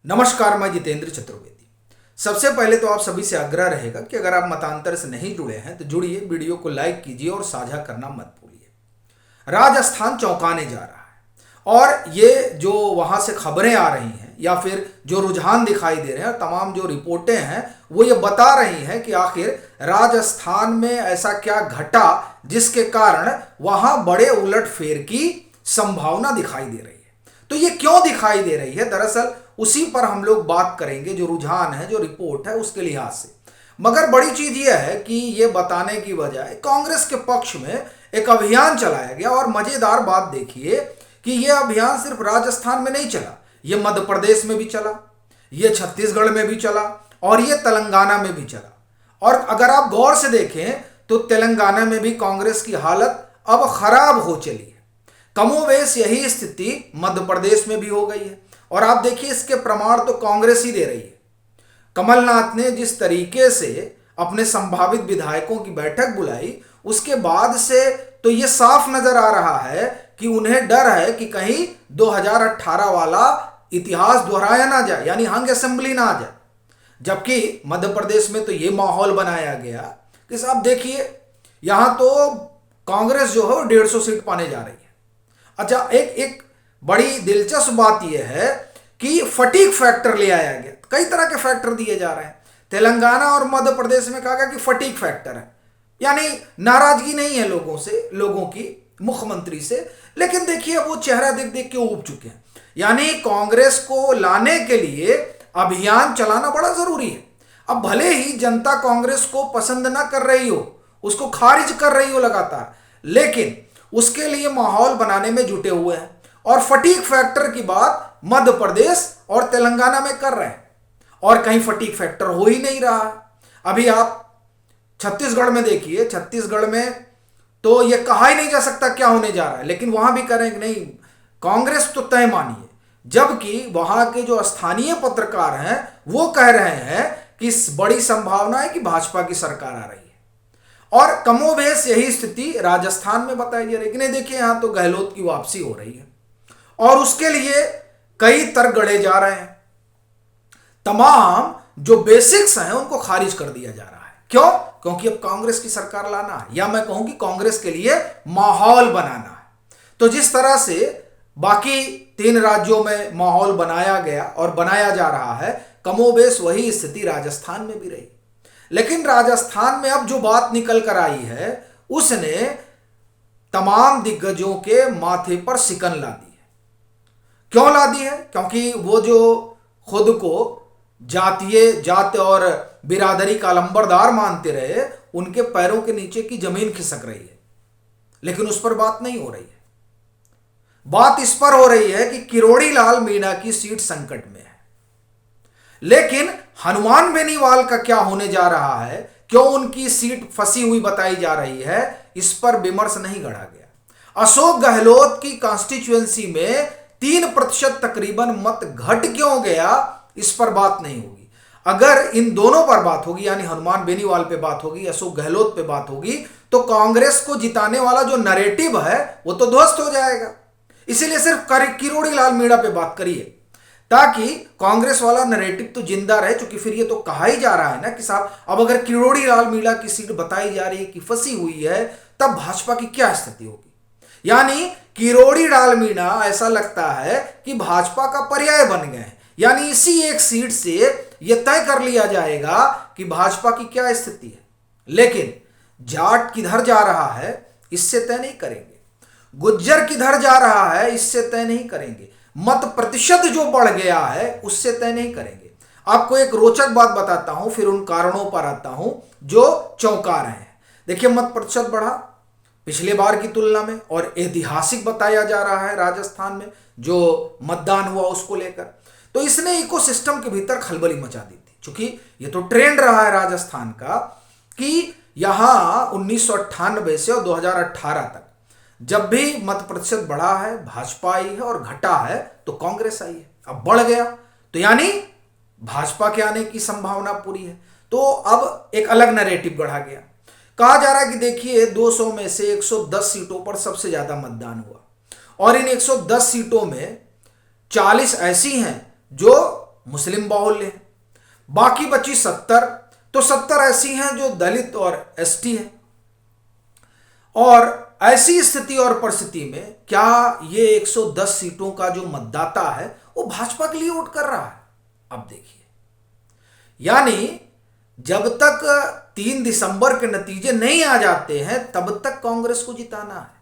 नमस्कार, मैं जितेंद्र चतुर्वेदी। सबसे पहले तो आप सभी से आग्रह रहेगा कि अगर आप मतांतर से नहीं जुड़े हैं तो जुड़िए, वीडियो को लाइक कीजिए और साझा करना मत भूलिए। राजस्थान चौंकाने जा रहा है और ये जो वहां से खबरें आ रही हैं या फिर जो रुझान दिखाई दे रहे हैं, तमाम जो रिपोर्टें हैं वो ये बता रही हैं कि आखिर राजस्थान में ऐसा क्या घटा जिसके कारण वहां बड़े उलटफेर की संभावना दिखाई दे रही है। तो ये क्यों दिखाई दे रही है, दरअसल उसी पर हम लोग बात करेंगे, जो रुझान है, जो रिपोर्ट है, उसके लिहाज से। मगर बड़ी चीज यह है कि ये बताने की बजाय कांग्रेस के पक्ष में एक अभियान चलाया गया। और मजेदार बात देखिए कि यह अभियान सिर्फ राजस्थान में नहीं चला, यह मध्य प्रदेश में भी चला, यह छत्तीसगढ़ में भी चला और यह तेलंगाना में भी चला। और अगर आप गौर से देखें तो तेलंगाना में भी कांग्रेस की हालत अब खराब हो चली है। कमोवेश यही स्थिति मध्य प्रदेश में भी हो गई है और आप देखिए इसके प्रमाण तो कांग्रेस ही दे रही है। कमलनाथ ने जिस तरीके से अपने संभावित विधायकों की बैठक बुलाई, उसके बाद से तो यह साफ नजर आ रहा है कि उन्हें डर है कि कहीं 2018 वाला इतिहास दोहराया ना जाए, यानी हंग असेंबली ना आ जाए। जबकि मध्य प्रदेश में तो यह माहौल बनाया गया कि साहब देखिए यहां तो कांग्रेस जो है 150 सीट पाने जा रही है। अच्छा, एक बड़ी दिलचस्प बात यह है कि फटीग फैक्टर ले आया गया। कई तरह के फैक्टर दिए जा रहे हैं। तेलंगाना और मध्य प्रदेश में कहा गया कि फटीग फैक्टर है, यानी नाराजगी नहीं है लोगों से, लोगों की मुख्यमंत्री से। लेकिन देखिए वो चेहरा देख देख के ऊब चुके हैं। यानी कांग्रेस को लाने के लिए अभियान चलाना बड़ा जरूरी है। अब भले ही जनता कांग्रेस को पसंद ना कर रही हो, उसको खारिज कर रही हो लगातार, लेकिन उसके लिए माहौल बनाने में जुटे हुए हैं। और फटीग फैक्टर की बात मध्य प्रदेश और तेलंगाना में कर रहे हैं और कहीं फटीग फैक्टर हो ही नहीं रहा है। अभी आप छत्तीसगढ़ में देखिए, छत्तीसगढ़ में तो यह कहा ही नहीं जा सकता क्या होने जा रहा है, लेकिन वहां भी करें कि नहीं, कांग्रेस तो तय मानिए। जबकि वहां के जो स्थानीय पत्रकार हैं वो कह रहे हैं कि बड़ी संभावना है कि भाजपा की सरकार आ रही है। और कमोवेश यही स्थिति राजस्थान में बताई जा रही है कि नहीं, देखिए यहां तो गहलोत की वापसी हो रही है और उसके लिए कई तर्क गढ़े जा रहे हैं। तमाम जो बेसिक्स हैं उनको खारिज कर दिया जा रहा है। क्यों? क्योंकि अब कांग्रेस की सरकार लाना है, या मैं कहूं कि कांग्रेस के लिए माहौल बनाना है। तो जिस तरह से बाकी 3 राज्यों में माहौल बनाया गया और बनाया जा रहा है, कमोबेश वही स्थिति राजस्थान में भी रही। लेकिन राजस्थान में अब जो बात निकल कर आई है उसने तमाम दिग्गजों के माथे पर सिकन ला दी है। क्यों ला दी है? क्योंकि वो जो खुद को जात और बिरादरी का लंबरदार मानते रहे, उनके पैरों के नीचे की जमीन खिसक रही है। लेकिन उस पर बात नहीं हो रही है। बात इस पर हो रही है कि किरोड़ी लाल मीणा की सीट संकट में है। लेकिन हनुमान बेनीवाल का क्या होने जा रहा है, क्यों उनकी सीट फंसी हुई बताई जा रही है, इस पर विमर्श नहीं गढ़ा गया। अशोक गहलोत की कॉन्स्टिट्यूएंसी में 3% तकरीबन मत घट क्यों गया, इस पर बात नहीं होगी। अगर इन दोनों पर बात होगी, यानी हनुमान बेनीवाल पे बात होगी, अशोक गहलोत पे बात होगी, तो कांग्रेस को जिताने वाला जो नैरेटिव है वो तो ध्वस्त हो जाएगा। इसीलिए सिर्फ किरोड़ी लाल मीणा पे बात करिए ताकि कांग्रेस वाला नैरेटिव तो जिंदा रहे। क्योंकि फिर ये तो कहा ही जा रहा है ना कि साहब अब अगर किरोड़ी लाल मीणा की सीट बताई जा रही है कि फंसी हुई है, तब भाजपा की क्या स्थिति होगी। यानी किरोड़ी लाल मीणा ऐसा लगता है कि भाजपा का पर्याय बन गए हैं। यानी इसी एक सीट से यह तय कर लिया जाएगा कि भाजपा की क्या स्थिति है। लेकिन जाट किधर जा रहा है इससे तय नहीं करेंगे, गुज्जर किधर जा रहा है इससे तय नहीं करेंगे, मत प्रतिशत जो बढ़ गया है उससे तय नहीं करेंगे। आपको एक रोचक बात बताता हूं, फिर उन कारणों पर आता हूं जो चौंका रहे हैं। देखिए, मत प्रतिशत बढ़ा पिछले बार की तुलना में और ऐतिहासिक बताया जा रहा है राजस्थान में जो मतदान हुआ उसको लेकर। तो इसने इकोसिस्टम के भीतर खलबली मचा दी थी। चूंकि ये तो ट्रेंड रहा है राजस्थान का कि यहां 1998 से और 2018 तक जब भी मत प्रतिशत बढ़ा है भाजपा आई है और घटा है तो कांग्रेस आई है। अब बढ़ गया तो यानी भाजपा के आने की संभावना पूरी है। तो अब एक अलग नैरेटिव गढ़ा गया। कहा जा रहा है कि देखिए 200 में से 110 सीटों पर सबसे ज्यादा मतदान हुआ और इन 110 सीटों में 40 ऐसी हैं जो मुस्लिम बाहुल्य है। बाकी बची 70, तो 70 ऐसी हैं जो दलित और एसटी हैं। और ऐसी स्थिति और परिस्थिति में क्या ये 110 सीटों का जो मतदाता है वो भाजपा के लिए वोट कर रहा है? अब देखिए, यानी जब तक 3 दिसंबर के नतीजे नहीं आ जाते हैं तब तक कांग्रेस को जिताना है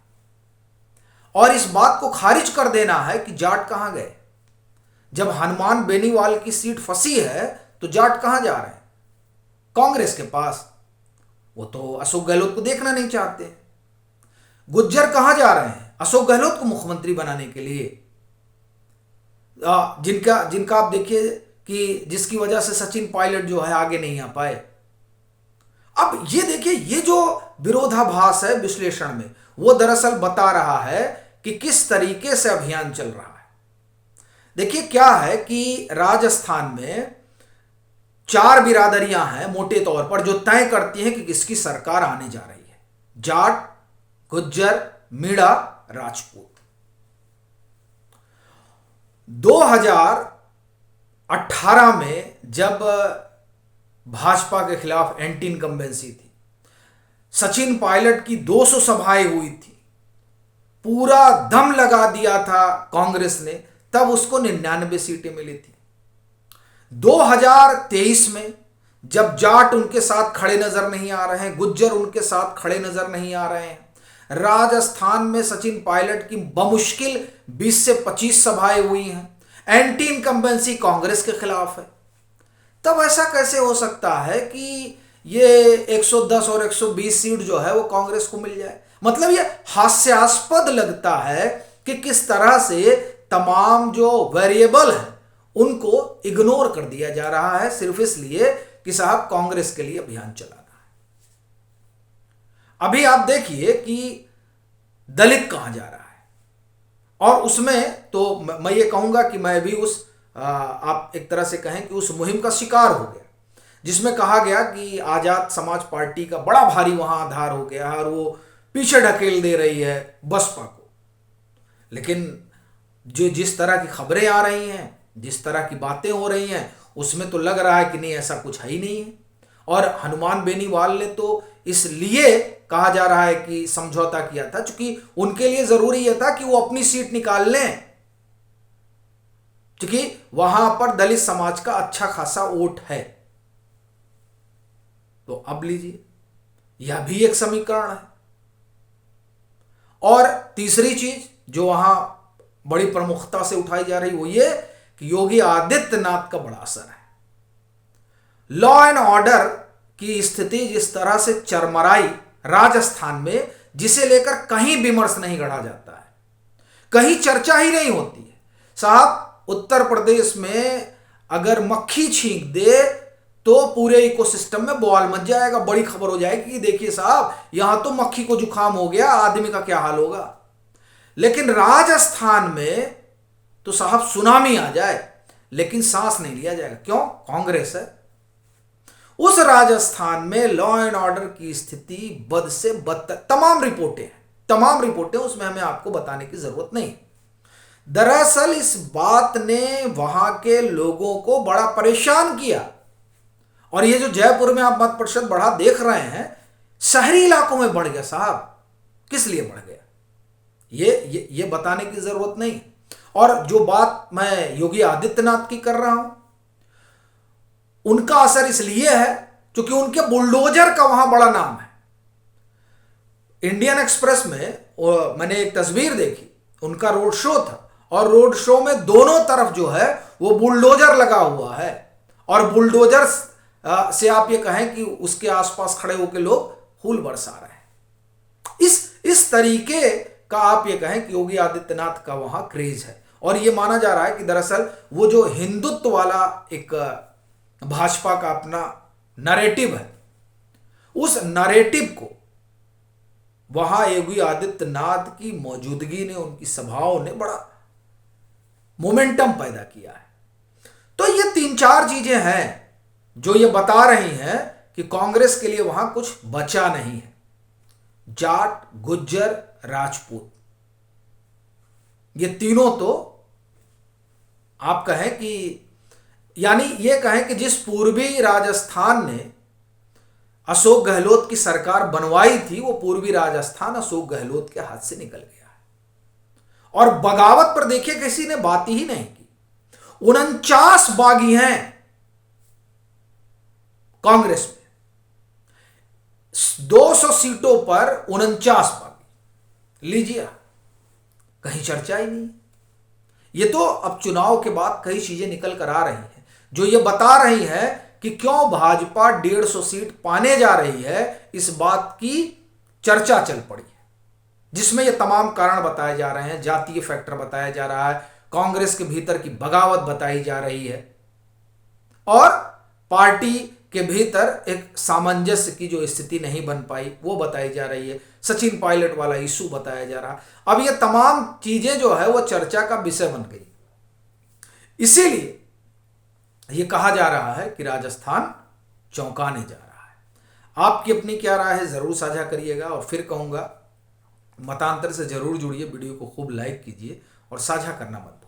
और इस बात को खारिज कर देना है कि जाट कहां गए। जब हनुमान बेनीवाल की सीट फंसी है तो जाट कहां जा रहे हैं? कांग्रेस के पास। वो तो अशोक गहलोत को देखना नहीं चाहते। गुज्जर कहां जा रहे हैं? अशोक गहलोत को मुख्यमंत्री बनाने के लिए, जिनका आप देखिए कि जिसकी वजह से सचिन पायलट जो है आगे नहीं आ पाए। अब ये देखिए, ये जो विरोधाभास है विश्लेषण में, वो दरअसल बता रहा है कि किस तरीके से अभियान चल रहा है। देखिए क्या है कि राजस्थान में 4 बिरादरियां हैं मोटे तौर पर जो तय करती हैं कि किसकी सरकार आने जा रही है। जाट, गुज्जर, मीणा, राजपूत। 2018 में जब भाजपा के खिलाफ एंटी इनकम्बेंसी थी, सचिन पायलट की 200 सभाएं हुई थी, पूरा दम लगा दिया था कांग्रेस ने, तब उसको 99 सीटें मिली थी। 2023 में जब जाट उनके साथ खड़े नजर नहीं आ रहे हैं, गुज्जर उनके साथ खड़े नजर नहीं आ रहे हैं, राजस्थान में सचिन पायलट की बमुश्किल 20 से 25 सभाएं हुई हैं, एंटी इनकम्बेंसी कांग्रेस के खिलाफ है, तब ऐसा कैसे हो सकता है कि ये 110 और 120 सीट जो है वो कांग्रेस को मिल जाए? मतलब ये हास्यास्पद लगता है कि किस तरह से तमाम जो वेरिएबल हैं उनको इग्नोर कर दिया जा रहा है सिर्फ इसलिए कि साहब कांग्रेस के लिए अभियान चलाना है। अभी आप देखिए कि दलित कहां जा रहा है, और उसमें तो मैं ये कहूंगा कि मैं भी आप एक तरह से कहें कि उस मुहिम का शिकार हो गया जिसमें कहा गया कि आजाद समाज पार्टी का बड़ा भारी वहां आधार हो गया और वो पीछे ढकेल दे रही है बसपा को। लेकिन जो जिस तरह की खबरें आ रही हैं, जिस तरह की बातें हो रही हैं, उसमें तो लग रहा है कि नहीं, ऐसा कुछ है ही नहीं है। और हनुमान बेनीवाल ने तो इसलिए कहा जा रहा है कि समझौता किया था क्योंकि उनके लिए जरूरी यह था कि वो अपनी सीट निकाल लें, क्योंकि वहां पर दलित समाज का अच्छा खासा वोट है। तो अब लीजिए, यह भी एक समीकरण है। और तीसरी चीज जो वहां बड़ी प्रमुखता से उठाई जा रही वो ये कि योगी आदित्यनाथ का बड़ा असर है। लॉ एंड ऑर्डर की स्थिति जिस तरह से चरमराई राजस्थान में, जिसे लेकर कहीं विमर्श नहीं गढ़ा जाता है, कहीं चर्चा ही नहीं होती है। साहब, उत्तर प्रदेश में अगर मक्खी छींक दे तो पूरे इकोसिस्टम में बवाल मच जाएगा, बड़ी खबर हो जाएगी कि देखिए साहब यहां तो मक्खी को जुकाम हो गया, आदमी का क्या हाल होगा। लेकिन राजस्थान में तो साहब सुनामी आ जाए लेकिन सांस नहीं लिया जाएगा। क्यों? कांग्रेस है। उस राजस्थान में लॉ एंड ऑर्डर की स्थिति बद से बदतर, तमाम रिपोर्टें उसमें हमें आपको बताने की जरूरत नहीं। दरअसल इस बात ने वहां के लोगों को बड़ा परेशान किया। और ये जो जयपुर में आप मत प्रतिशत बढ़ा देख रहे हैं, शहरी इलाकों में बढ़ गया साहब। किस लिए बढ़ गया ये बताने की जरूरत नहीं। और जो बात मैं योगी आदित्यनाथ की कर रहा हूं, उनका असर इसलिए है क्योंकि उनके बुलडोजर का वहां बड़ा नाम है। इंडियन एक्सप्रेस में मैंने एक तस्वीर देखी, उनका रोड शो था और रोड शो में दोनों तरफ जो है वो बुलडोजर लगा हुआ है। और बुलडोजर से आप ये कहें कि उसके आसपास खड़े होकर लोग फूल बरसा रहे हैं। इस तरीके का आप ये कहें कि योगी आदित्यनाथ का वहां क्रेज है। और ये माना जा रहा है कि दरअसल वो जो हिंदुत्व वाला एक भाजपा का अपना नैरेटिव है, उस नैरेटिव को वहां योगी आदित्यनाथ की मौजूदगी ने, उनकी सभाओं ने बड़ा मोमेंटम पैदा किया है। तो ये 3-4 चीजें हैं जो ये बता रही हैं कि कांग्रेस के लिए वहां कुछ बचा नहीं है। जाट, गुज्जर, राजपूत, ये तीनों तो आप कहें कि यानी ये कहें कि जिस पूर्वी राजस्थान ने अशोक गहलोत की सरकार बनवाई थी, वो पूर्वी राजस्थान अशोक गहलोत के हाथ से निकल गया है। और बगावत पर देखिए किसी ने बात ही नहीं की। 49 बागी हैं कांग्रेस में, 200 सीटों पर 49 बागी। लीजिए, कहीं चर्चा ही नहीं। ये तो अब चुनाव के बाद कई चीजें निकल कर आ रही हैं जो ये बता रही है कि क्यों भाजपा 150 सीट पाने जा रही है। इस बात की चर्चा चल पड़ी है, जिसमें ये तमाम कारण बताए जा रहे हैं। जातीय फैक्टर बताया जा रहा है, कांग्रेस के भीतर की बगावत बताई जा रही है, और पार्टी के भीतर एक सामंजस्य की जो स्थिति नहीं बन पाई वो बताई जा रही है। सचिन पायलट वाला इशू बताया जा रहा है। अब ये तमाम चीजें जो है वो चर्चा का विषय बन गई। इसीलिए ये कहा जा रहा है कि राजस्थान चौंकाने जा रहा है। आपकी अपनी क्या राय है जरूर साझा करिएगा। और फिर कहूंगा, मतांतर से जरूर जुड़िए, वीडियो को खूब लाइक कीजिए और साझा करना मत भूलिए।